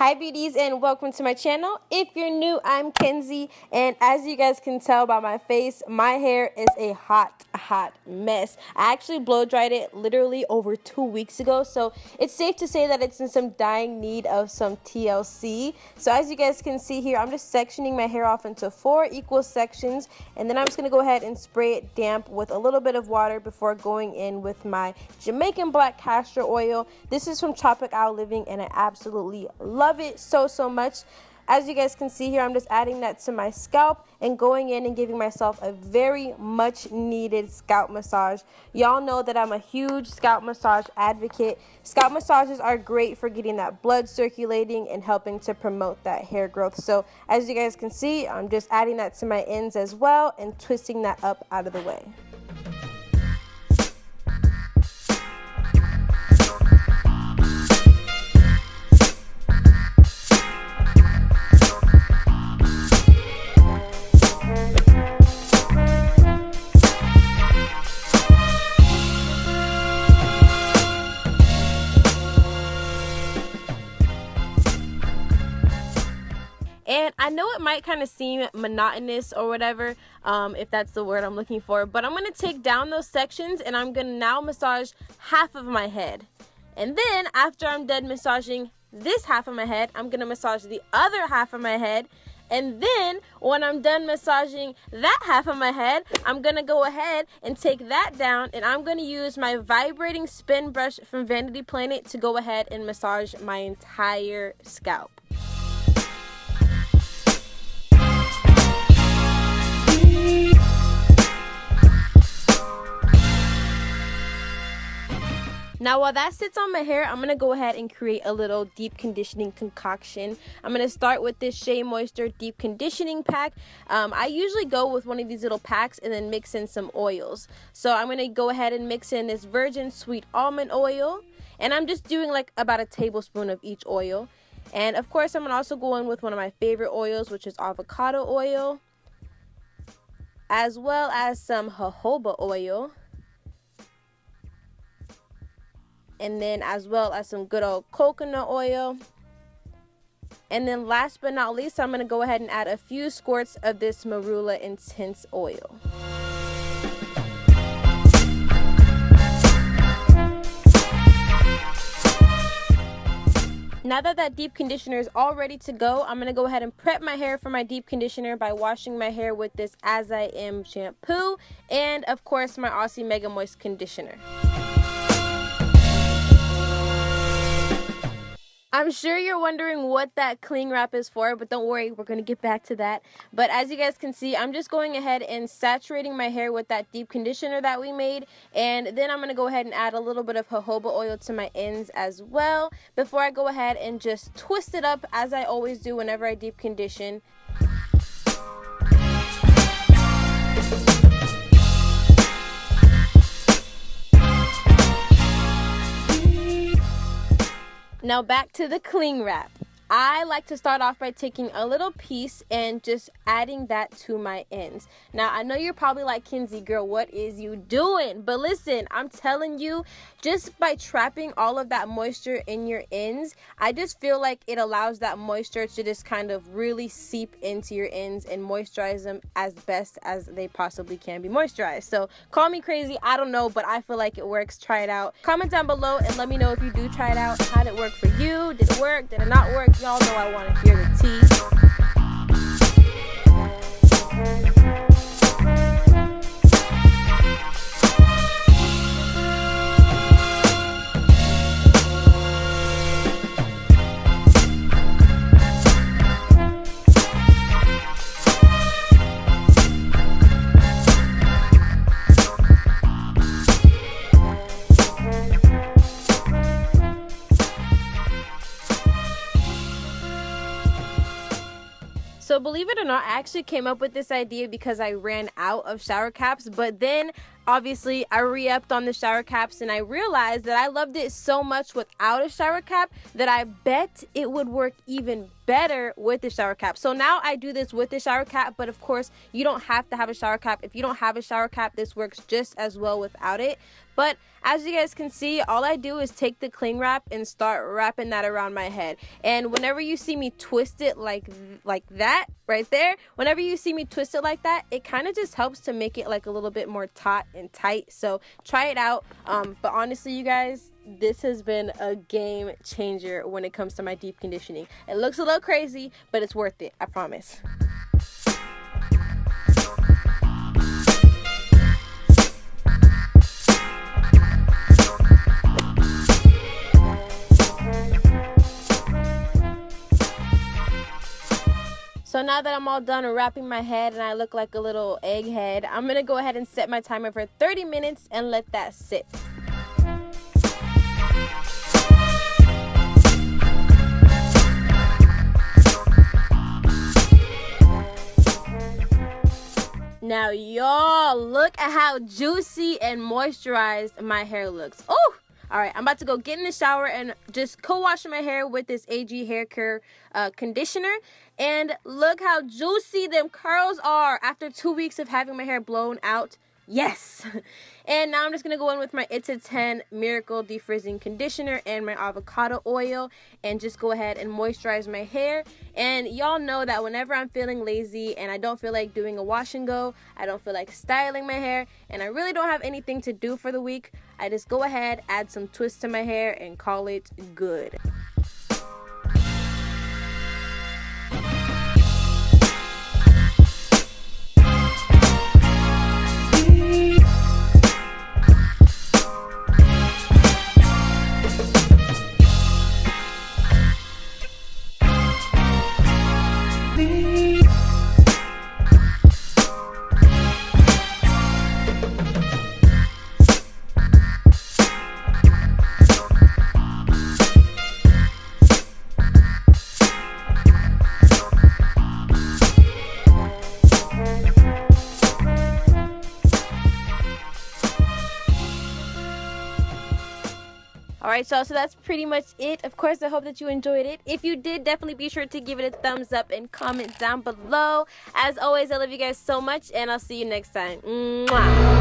Hi beauties and welcome to my channel. If you're new, I'm Kenzey, and as you guys can tell by my face, my hair is a hot mess. I actually blow dried it literally over 2 weeks ago, so it's safe to say that it's in some dying need of some TLC. So as you guys can see here, I'm just sectioning my hair off into 4 equal sections, and then I'm just going to go ahead and spray it damp with a little bit of water before going in with my Jamaican black castor oil. This is from Tropic and I absolutely love it so much. As you guys can see here, I'm just adding that to my scalp and going in and giving myself a very much needed scalp massage. Y'all know that I'm a huge scalp massage advocate. Scalp massages are great for getting that blood circulating and helping to promote that hair growth. So as you guys can see, I'm just adding that to my ends as well and twisting that up out of the way. And I know it might kind of seem monotonous or whatever, if that's the word I'm looking for, but I'm going to take down those sections and I'm going to now massage half of my head. And then after I'm done massaging this half of my head, I'm going to massage the other half of my head. And then when I'm done massaging that half of my head, I'm going to go ahead and take that down, and I'm going to use my vibrating spin brush from Vanity Planet to go ahead and massage my entire scalp. Now while that sits on my hair, I'm going to go ahead and create a little deep conditioning concoction. I'm going to start with this Shea Moisture deep conditioning pack. I usually go with one of these little packs and then mix in some oils. So I'm going to go ahead and mix in this virgin sweet almond oil, and I'm just doing like about a tablespoon of each oil. And of course I'm going to also go in with one of my favorite oils, which is avocado oil, as well as some jojoba oil. And then as well as some good old coconut oil. And then last but not least, I'm going to go ahead and add a few squirts of this marula intense oil. Now that deep conditioner is all ready to go, I'm going to go ahead and prep my hair for my deep conditioner by washing my hair with this AsIAm shampoo and of course my Aussie Mega Moist conditioner. I'm sure you're wondering what that cling wrap is for, but don't worry, we're going to get back to that. But as you guys can see, I'm just going ahead and saturating my hair with that deep conditioner that we made. And then I'm going to go ahead and add a little bit of jojoba oil to my ends as well before I go ahead and just twist it up as I always do whenever I deep condition. Now back to the cling wrap. I like to start off by taking a little piece and just adding that to my ends. Now, I know you're probably like, Kenzey, girl, what is you doing? But listen, I'm telling you, just by trapping all of that moisture in your ends, I just feel like it allows that moisture to just kind of really seep into your ends and moisturize them as best as they possibly can be moisturized. So call me crazy, I don't know, but I feel like it works. Try it out. Comment down below and let me know if you do try it out. How did it work for you? Did it work? Did it not work? Y'all know I want to hear the tea. So believe it or not, I actually came up with this idea because I ran out of shower caps, but then obviously I re-upped on the shower caps and I realized that I loved it so much without a shower cap that I bet it would work even better with the shower cap. So now I do this with the shower cap, but of course you don't have to have a shower cap. If you don't have a shower cap, this works just as well without it. But as you guys can see, all I do is take the cling wrap and start wrapping that around my head. And whenever you see me twist it like that right there, whenever you see me twist it like that, it kind of just helps to make it like a little bit more taut and tight. So try it out. But honestly, you guys, this has been a game changer when it comes to my deep conditioning. It looks a little crazy, but it's worth it, I promise. So now that I'm all done wrapping my head and I look like a little egghead, I'm going to go ahead and set my timer for 30 minutes and let that sit. Now y'all, look at how juicy and moisturized my hair looks. Oh! Alright, I'm about to go get in the shower and just co-wash my hair with this AG hair care conditioner. And look how juicy them curls are after 2 weeks of having my hair blown out. Yes! And now I'm just going to go in with my It's a 10 Miracle Defrizzing Conditioner and my avocado oil and just go ahead and moisturize my hair. And y'all know that whenever I'm feeling lazy and I don't feel like doing a wash and go, I don't feel like styling my hair, and I really don't have anything to do for the week, I just go ahead, add some twists to my hair, and call it good. Alright, so that's pretty much it. Of course, I hope that you enjoyed it. If you did, definitely be sure to give it a thumbs up and comment down below. As always, I love you guys so much, and I'll see you next time. Mwah.